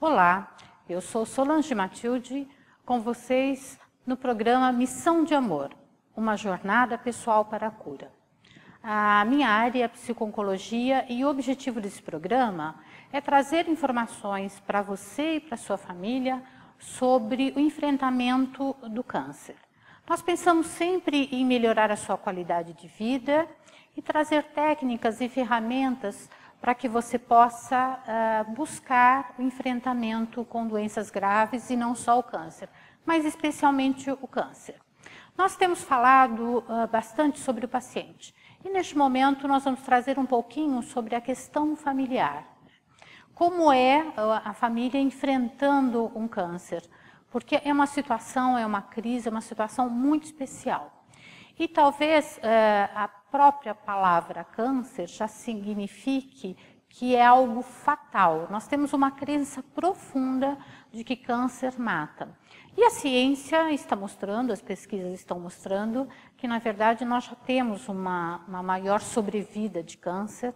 Olá, eu sou Solange Matilde, com vocês no programa Missão de Amor, uma jornada pessoal para a cura. A minha área é psico-oncologia e o objetivo desse programa é trazer informações para você e para sua família sobre o enfrentamento do câncer. Nós pensamos sempre em melhorar a sua qualidade de vida e trazer técnicas e ferramentas para que você possa buscar o enfrentamento com doenças graves e não só o câncer, mas especialmente o câncer. Nós temos falado bastante sobre o paciente e neste momento nós vamos trazer um pouquinho sobre a questão familiar. Como é a família enfrentando um câncer? Porque é uma situação, é uma crise, é uma situação muito especial. E talvez a própria palavra câncer já signifique que é algo fatal. Nós temos uma crença profunda de que câncer mata. E a ciência está mostrando, as pesquisas estão mostrando, que na verdade nós já temos uma maior sobrevida de câncer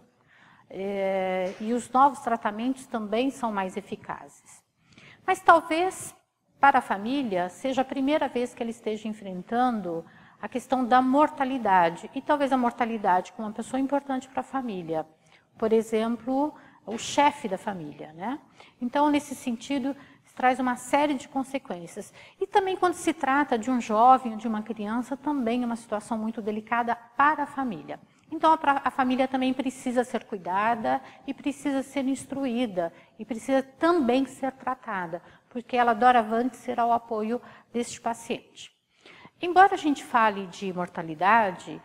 e os novos tratamentos também são mais eficazes. Mas talvez para a família seja a primeira vez que ela esteja enfrentando a questão da mortalidade, e talvez a mortalidade com uma pessoa importante para a família. Por exemplo, o chefe da família, né? Então, nesse sentido, traz uma série de consequências. E também quando se trata de um jovem ou de uma criança, também é uma situação muito delicada para a família. Então, a família também precisa ser cuidada e precisa ser instruída e precisa também ser tratada, porque ela doravante será o apoio deste paciente. Embora a gente fale de mortalidade,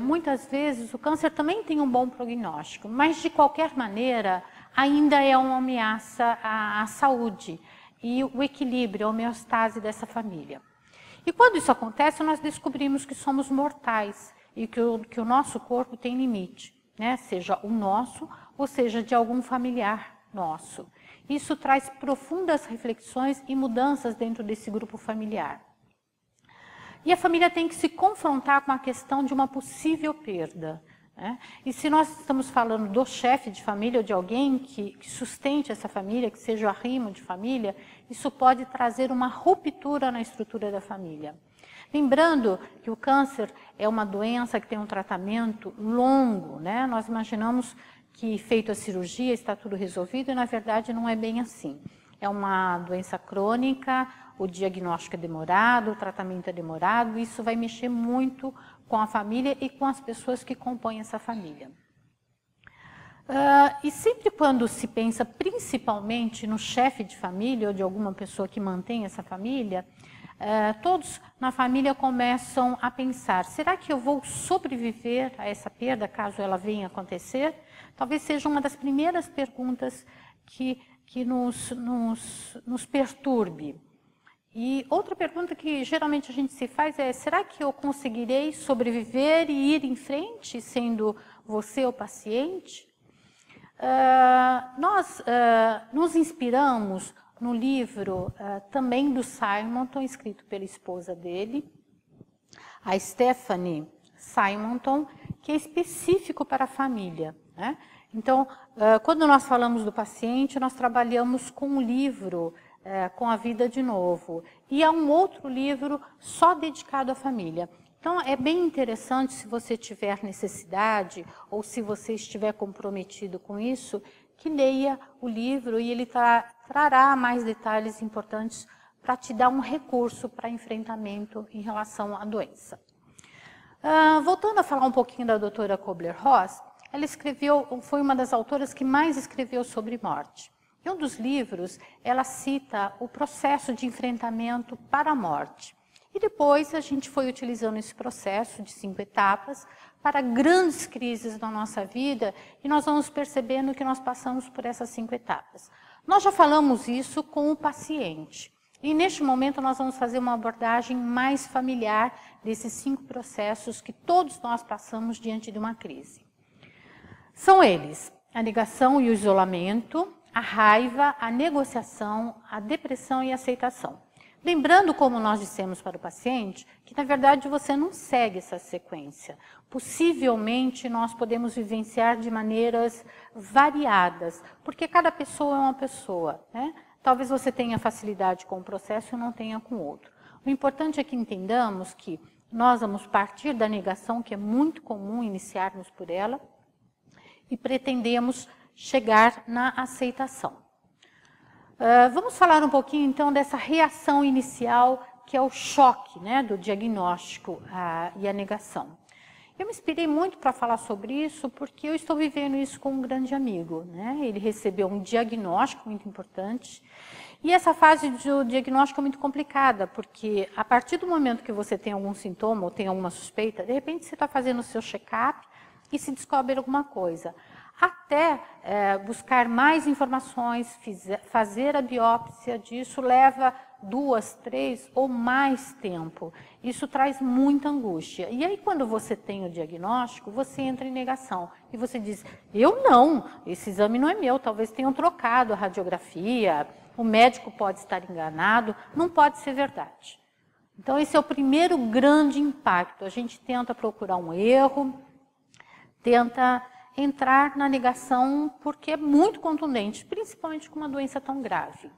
muitas vezes o câncer também tem um bom prognóstico, mas de qualquer maneira ainda é uma ameaça à saúde e o equilíbrio, a homeostase dessa família. E quando isso acontece, nós descobrimos que somos mortais e que o nosso corpo tem limite, né? Seja o nosso ou seja de algum familiar nosso. Isso traz profundas reflexões e mudanças dentro desse grupo familiar. E a família tem que se confrontar com a questão de uma possível perda, né? E se nós estamos falando do chefe de família ou de alguém que sustente essa família, que seja o arrimo de família, isso pode trazer uma ruptura na estrutura da família. Lembrando que o câncer é uma doença que tem um tratamento longo, né? Nós imaginamos que feito a cirurgia está tudo resolvido e na verdade não é bem assim. É uma doença crônica, o diagnóstico é demorado, o tratamento é demorado, e isso vai mexer muito com a família e com as pessoas que compõem essa família. E sempre quando se pensa principalmente no chefe de família ou de alguma pessoa que mantém essa família, todos na família começam a pensar, será que eu vou sobreviver a essa perda caso ela venha acontecer? Talvez seja uma das primeiras perguntas que nos perturbe. E outra pergunta que geralmente a gente se faz é, será que eu conseguirei sobreviver e ir em frente, sendo você o paciente? Nós nos inspiramos no livro também do Simonton, escrito pela esposa dele, a Stephanie Simonton, que é específico para a família, né? Então, quando nós falamos do paciente, nós trabalhamos com um livro, com a vida de novo. E há um outro livro só dedicado à família. Então, é bem interessante, se você tiver necessidade, ou se você estiver comprometido com isso, que leia o livro e ele trará mais detalhes importantes para te dar um recurso para enfrentamento em relação à doença. Voltando a falar um pouquinho da doutora Kubler-Ross, ela foi uma das autoras que mais escreveu sobre morte. Em um dos livros, ela cita o processo de enfrentamento para a morte. E depois a gente foi utilizando esse processo de 5 etapas para grandes crises na nossa vida e nós vamos percebendo que nós passamos por essas 5 etapas. Nós já falamos isso com o paciente. E neste momento nós vamos fazer uma abordagem mais familiar desses 5 processos que todos nós passamos diante de uma crise. São eles: a negação e o isolamento, a raiva, a negociação, a depressão e a aceitação. Lembrando, como nós dissemos para o paciente, que na verdade você não segue essa sequência. Possivelmente nós podemos vivenciar de maneiras variadas, porque cada pessoa é uma pessoa, né? Talvez você tenha facilidade com um processo e não tenha com outro. O importante é que entendamos que nós vamos partir da negação, que é muito comum iniciarmos por ela, e pretendemos chegar na aceitação. Vamos falar um pouquinho então dessa reação inicial, que é o choque, né, do diagnóstico e a negação. Eu me inspirei muito para falar sobre isso porque eu estou vivendo isso com um grande amigo, né? Ele recebeu um diagnóstico muito importante e essa fase do diagnóstico é muito complicada, porque a partir do momento que você tem algum sintoma ou tem alguma suspeita, de repente você está fazendo o seu check-up e se descobre alguma coisa. Até buscar mais informações, fazer a biópsia disso leva 2, 3 ou mais tempo. Isso traz muita angústia. E aí quando você tem o diagnóstico, você entra em negação. E você diz, eu não, esse exame não é meu, talvez tenham trocado a radiografia, o médico pode estar enganado, não pode ser verdade. Então esse é o primeiro grande impacto. A gente tenta procurar um erro, tenta entrar na negação porque é muito contundente, principalmente com uma doença tão grave.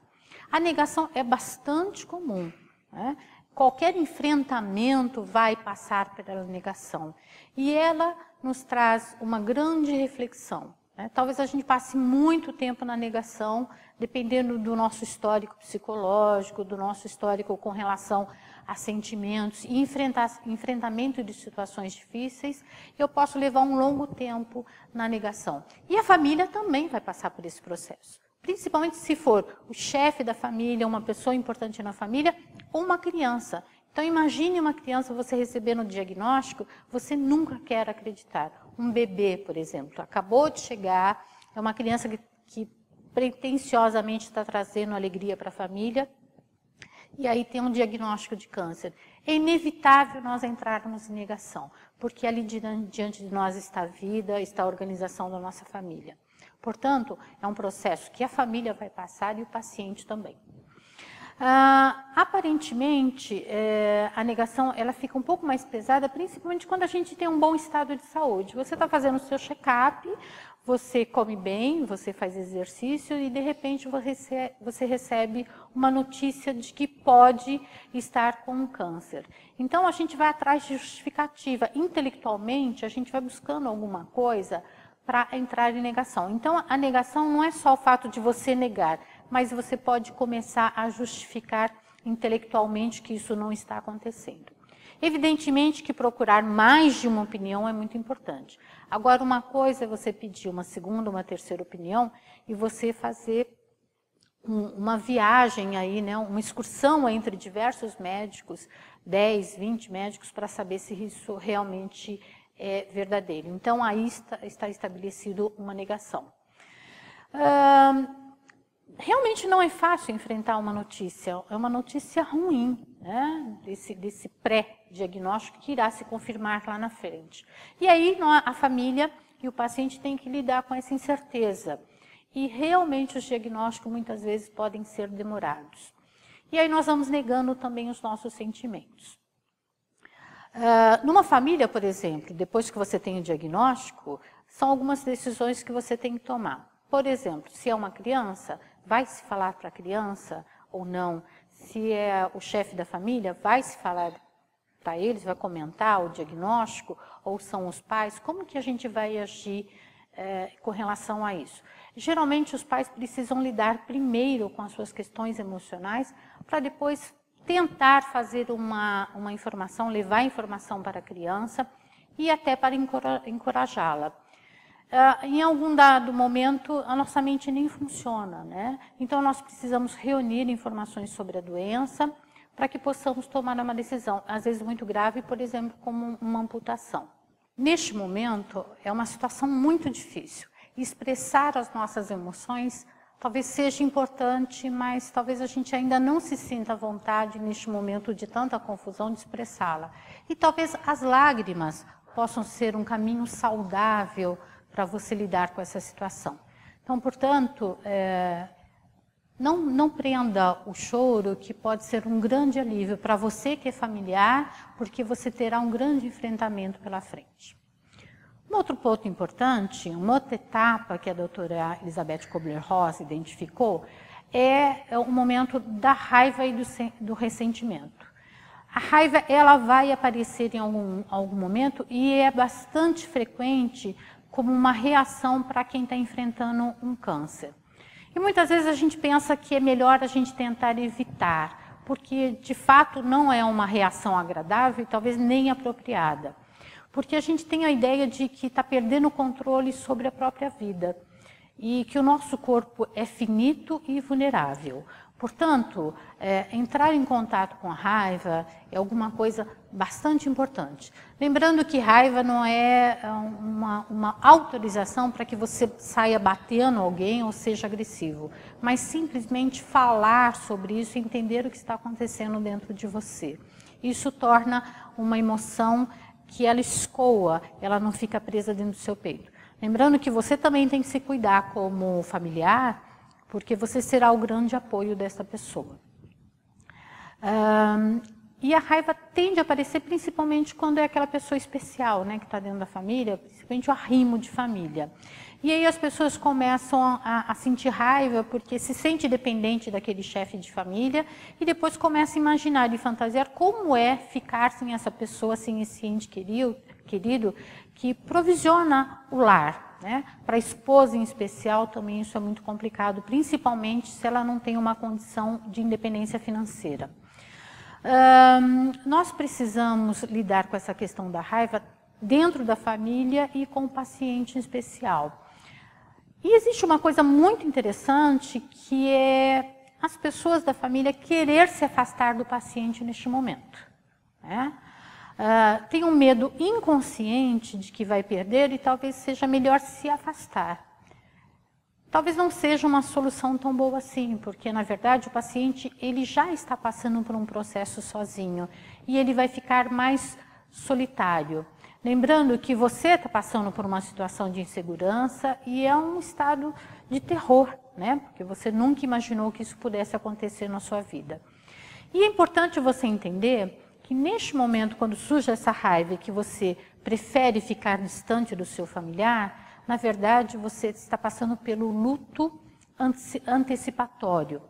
A negação é bastante comum, né? Qualquer enfrentamento vai passar pela negação. E ela nos traz uma grande reflexão, né? Talvez a gente passe muito tempo na negação, dependendo do nosso histórico psicológico, do nosso histórico com relação a sentimentos e enfrentamento de situações difíceis, eu posso levar um longo tempo na negação. E a família também vai passar por esse processo. Principalmente se for o chefe da família, uma pessoa importante na família, ou uma criança. Então imagine uma criança, você recebendo o diagnóstico, você nunca quer acreditar. Um bebê, por exemplo, acabou de chegar, é uma criança que pretensiosamente está trazendo alegria para a família, e aí tem um diagnóstico de câncer. É inevitável nós entrarmos em negação, porque ali diante de nós está a vida, está a organização da nossa família. Portanto, é um processo que a família vai passar e o paciente também. Aparentemente, a negação ela fica um pouco mais pesada, principalmente quando a gente tem um bom estado de saúde. Você está fazendo o seu check-up, você come bem, você faz exercício e, de repente, você recebe uma notícia de que pode estar com um câncer. Então, a gente vai atrás de justificativa. Intelectualmente, a gente vai buscando alguma coisa para entrar em negação. Então, a negação não é só o fato de você negar, mas você pode começar a justificar intelectualmente que isso não está acontecendo. Evidentemente que procurar mais de uma opinião é muito importante. Agora, uma coisa é você pedir uma segunda, uma terceira opinião e você fazer uma viagem aí, né, uma excursão entre diversos médicos, 10, 20 médicos, para saber se isso realmente é verdadeiro. Então, aí está estabelecido uma negação. Realmente não é fácil enfrentar uma notícia, é uma notícia ruim, né? desse pré-diagnóstico que irá se confirmar lá na frente. E aí a família e o paciente têm que lidar com essa incerteza. E realmente os diagnósticos muitas vezes podem ser demorados. E aí nós vamos negando também os nossos sentimentos. Numa família, por exemplo, depois que você tem o diagnóstico, são algumas decisões que você tem que tomar. Por exemplo, se é uma criança, vai se falar para a criança ou não? Se é o chefe da família, vai se falar para eles, vai comentar o diagnóstico, ou são os pais? Como que a gente vai agir com relação a isso? Geralmente os pais precisam lidar primeiro com as suas questões emocionais, para depois tentar fazer uma informação, levar informação para a criança e até para encorajá-la. Em algum dado momento, a nossa mente nem funciona, né? Então, nós precisamos reunir informações sobre a doença para que possamos tomar uma decisão, às vezes muito grave, por exemplo, como uma amputação. Neste momento, é uma situação muito difícil. Expressar as nossas emoções talvez seja importante, mas talvez a gente ainda não se sinta à vontade, neste momento de tanta confusão, de expressá-la. E talvez as lágrimas possam ser um caminho saudável para você lidar com essa situação. Então, portanto, não prenda o choro, que pode ser um grande alívio para você que é familiar, porque você terá um grande enfrentamento pela frente. Um outro ponto importante, uma outra etapa que a doutora Elizabeth Kubler-Ross identificou, é o momento da raiva e do ressentimento. A raiva, ela vai aparecer em algum momento e é bastante frequente como uma reação para quem está enfrentando um câncer. E muitas vezes a gente pensa que é melhor a gente tentar evitar, porque de fato não é uma reação agradável e talvez nem apropriada. Porque a gente tem a ideia de que está perdendo o controle sobre a própria vida e que o nosso corpo é finito e vulnerável. Portanto, entrar em contato com a raiva é alguma coisa bastante importante. Lembrando que raiva não é uma autorização para que você saia batendo alguém ou seja agressivo, mas simplesmente falar sobre isso e entender o que está acontecendo dentro de você. Isso torna uma emoção que ela escoa, ela não fica presa dentro do seu peito. Lembrando que você também tem que se cuidar como familiar, porque você será o grande apoio dessa pessoa. E a raiva tende a aparecer principalmente quando é aquela pessoa especial, né, que está dentro da família, principalmente o arrimo de família. E aí as pessoas começam a sentir raiva porque se sente dependente daquele chefe de família e depois começa a imaginar e fantasiar como é ficar sem essa pessoa, sem esse ente querido que provisiona o lar. Né? Para a esposa em especial também isso é muito complicado, principalmente se ela não tem uma condição de independência financeira. Nós precisamos lidar com essa questão da raiva dentro da família e com o paciente em especial. E existe uma coisa muito interessante que é as pessoas da família querer se afastar do paciente neste momento. Né? Tem um medo inconsciente de que vai perder e talvez seja melhor se afastar. Talvez não seja uma solução tão boa assim, porque na verdade o paciente ele já está passando por um processo sozinho e ele vai ficar mais solitário. Lembrando que você está passando por uma situação de insegurança e é um estado de terror, né? Porque você nunca imaginou que isso pudesse acontecer na sua vida. E é importante você entender que neste momento, quando surge essa raiva e que você prefere ficar distante do seu familiar, na verdade você está passando pelo luto antecipatório.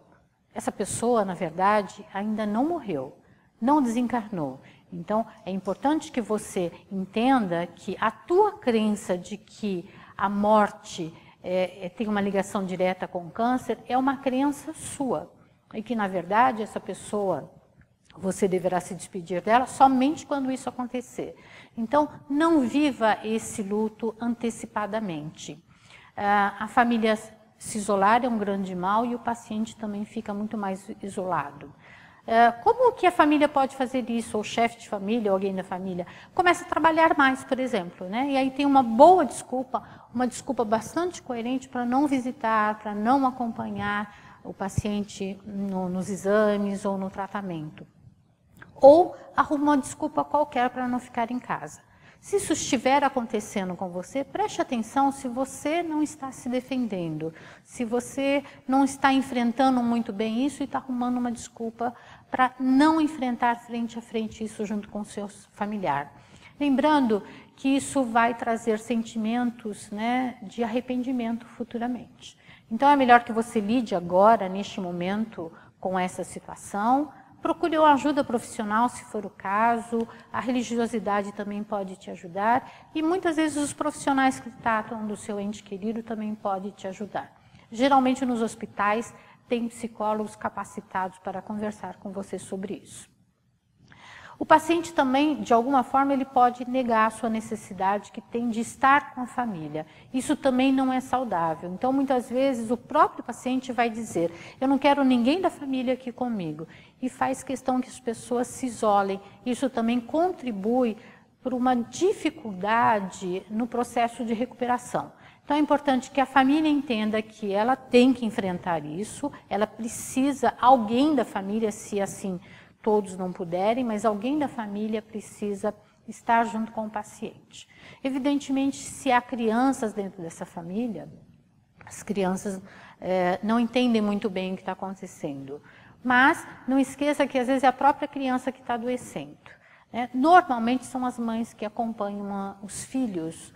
Essa pessoa, na verdade, ainda não morreu, não desencarnou. Então, é importante que você entenda que a tua crença de que a morte tem uma ligação direta com o câncer é uma crença sua. E que, na verdade, essa pessoa, você deverá se despedir dela somente quando isso acontecer. Então, não viva esse luto antecipadamente. A família se isolar é um grande mal e o paciente também fica muito mais isolado. Como que a família pode fazer isso, ou o chefe de família, ou alguém da família? Começa a trabalhar mais, por exemplo, né? E aí tem uma boa desculpa, uma desculpa bastante coerente para não visitar, para não acompanhar o paciente nos exames ou no tratamento. Ou arruma uma desculpa qualquer para não ficar em casa. Se isso estiver acontecendo com você, preste atenção se você não está se defendendo, se você não está enfrentando muito bem isso e está arrumando uma desculpa para não enfrentar frente a frente isso junto com o seu familiar. Lembrando que isso vai trazer sentimentos, né, de arrependimento futuramente. Então é melhor que você lide agora, neste momento, com essa situação. Procure uma ajuda profissional, se for o caso. A religiosidade também pode te ajudar. E muitas vezes os profissionais que tratam do seu ente querido também podem te ajudar. Geralmente nos hospitais tem psicólogos capacitados para conversar com você sobre isso. O paciente também, de alguma forma, ele pode negar a sua necessidade que tem de estar com a família. Isso também não é saudável. Então, muitas vezes, o próprio paciente vai dizer, eu não quero ninguém da família aqui comigo. E faz questão que as pessoas se isolem. Isso também contribui para uma dificuldade no processo de recuperação. Então, é importante que a família entenda que ela tem que enfrentar isso, ela precisa, alguém da família, se assim todos não puderem, mas alguém da família precisa estar junto com o paciente. Evidentemente, se há crianças dentro dessa família, as crianças não entendem muito bem o que está acontecendo. Mas não esqueça que às vezes é a própria criança que está adoecendo. Né? Normalmente são as mães que acompanham os filhos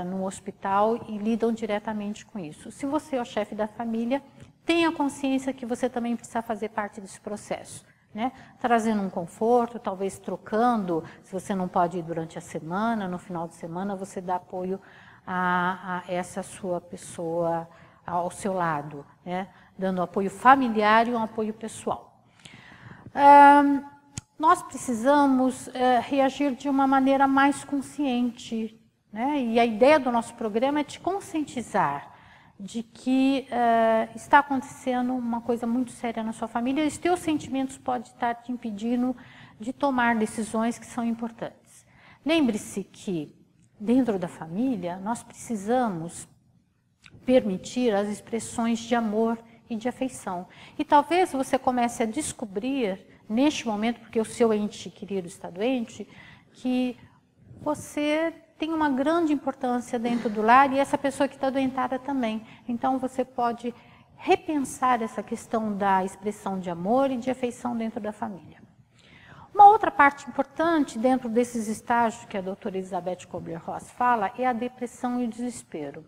no hospital e lidam diretamente com isso. Se você é o chefe da família, tenha consciência que você também precisa fazer parte desse processo, né? Trazendo um conforto, talvez trocando, se você não pode ir durante a semana, no final de semana você dá apoio a essa sua pessoa ao seu lado, né? Dando apoio familiar e um apoio pessoal. Nós precisamos reagir de uma maneira mais consciente, né? E a ideia do nosso programa é te conscientizar de que está acontecendo uma coisa muito séria na sua família e os teus sentimentos podem estar te impedindo de tomar decisões que são importantes. Lembre-se que, dentro da família, nós precisamos permitir as expressões de amor e de afeição. E talvez você comece a descobrir, neste momento, porque o seu ente querido está doente, que você tem uma grande importância dentro do lar e essa pessoa que está doentada também. Então você pode repensar essa questão da expressão de amor e de afeição dentro da família. Uma outra parte importante dentro desses estágios que a doutora Elizabeth Kubler-Ross fala é a depressão e o desespero.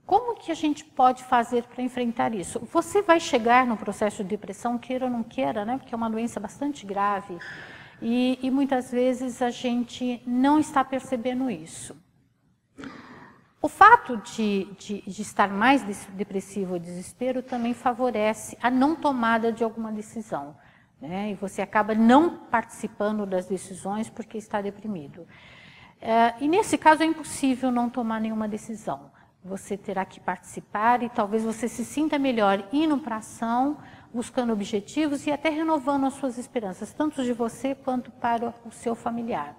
Como que a gente pode fazer para enfrentar isso? Você vai chegar no processo de depressão, queira ou não queira, né? Porque é uma doença bastante grave e muitas vezes a gente não está percebendo isso. O fato de estar mais depressivo ou desespero também favorece a não tomada de alguma decisão, né? E você acaba não participando das decisões porque está deprimido. E nesse caso é impossível não tomar nenhuma decisão. Você terá que participar e talvez você se sinta melhor indo para a ação, buscando objetivos e até renovando as suas esperanças, tanto de você quanto para o seu familiar.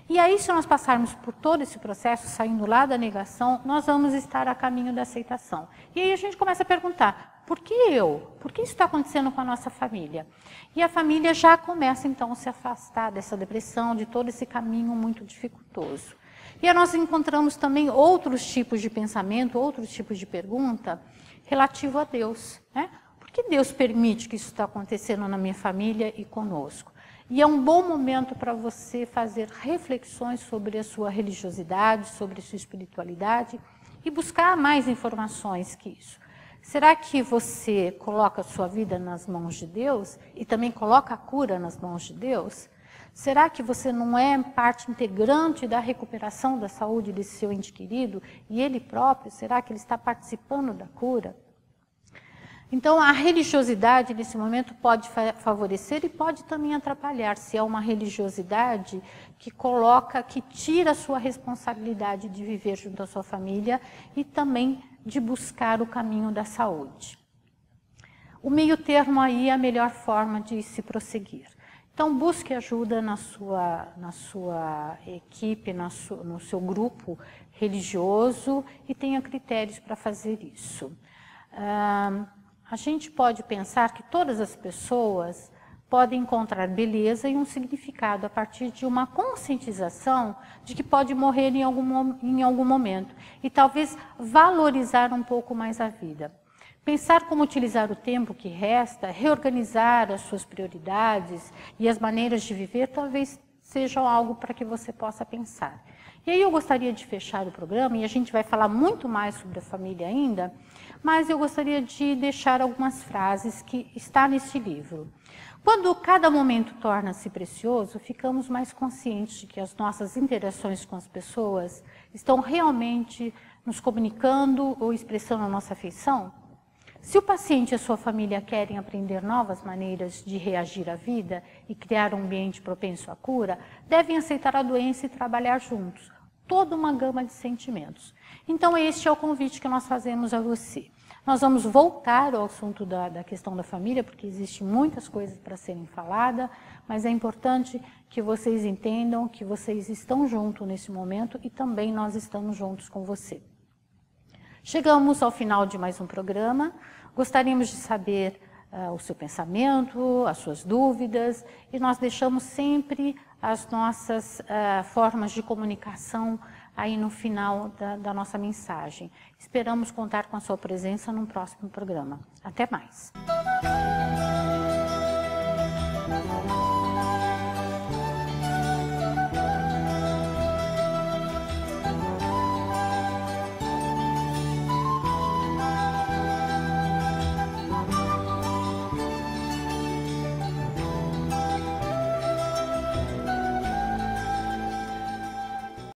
E aí, se nós passarmos por todo esse processo, saindo lá da negação, nós vamos estar a caminho da aceitação. E aí a gente começa a perguntar, por que eu? Por que isso está acontecendo com a nossa família? E a família já começa então a se afastar dessa depressão, de todo esse caminho muito dificultoso. E aí nós encontramos também outros tipos de pensamento, outros tipos de pergunta relativo a Deus, né? Por que Deus permite que isso está acontecendo na minha família e conosco? E é um bom momento para você fazer reflexões sobre a sua religiosidade, sobre a sua espiritualidade e buscar mais informações que isso. Será que você coloca a sua vida nas mãos de Deus e também coloca a cura nas mãos de Deus? Será que você não é parte integrante da recuperação da saúde desse seu ente querido e ele próprio? Será que ele está participando da cura? Então, a religiosidade, nesse momento, pode favorecer e pode também atrapalhar, se é uma religiosidade que que tira a sua responsabilidade de viver junto à sua família e também de buscar o caminho da saúde. O meio termo aí é a melhor forma de se prosseguir. Então, busque ajuda na sua equipe, no seu grupo religioso e tenha critérios para fazer isso. A gente pode pensar que todas as pessoas podem encontrar beleza e um significado a partir de uma conscientização de que pode morrer em algum momento e talvez valorizar um pouco mais a vida. Pensar como utilizar o tempo que resta, reorganizar as suas prioridades e as maneiras de viver talvez sejam algo para que você possa pensar. E aí eu gostaria de fechar o programa, e a gente vai falar muito mais sobre a família ainda, mas eu gostaria de deixar algumas frases que estão nesse livro. Quando cada momento torna-se precioso, ficamos mais conscientes de que as nossas interações com as pessoas estão realmente nos comunicando ou expressando a nossa afeição. Se o paciente e a sua família querem aprender novas maneiras de reagir à vida e criar um ambiente propenso à cura, devem aceitar a doença e trabalhar juntos. Toda uma gama de sentimentos. Então, este é o convite que nós fazemos a você. Nós vamos voltar ao assunto da questão da família, porque existem muitas coisas para serem faladas, mas é importante que vocês entendam que vocês estão juntos nesse momento e também nós estamos juntos com você. Chegamos ao final de mais um programa. Gostaríamos de saber o seu pensamento, as suas dúvidas, e nós deixamos sempre as nossas formas de comunicação aí no final da nossa mensagem. Esperamos contar com a sua presença num próximo programa. Até mais!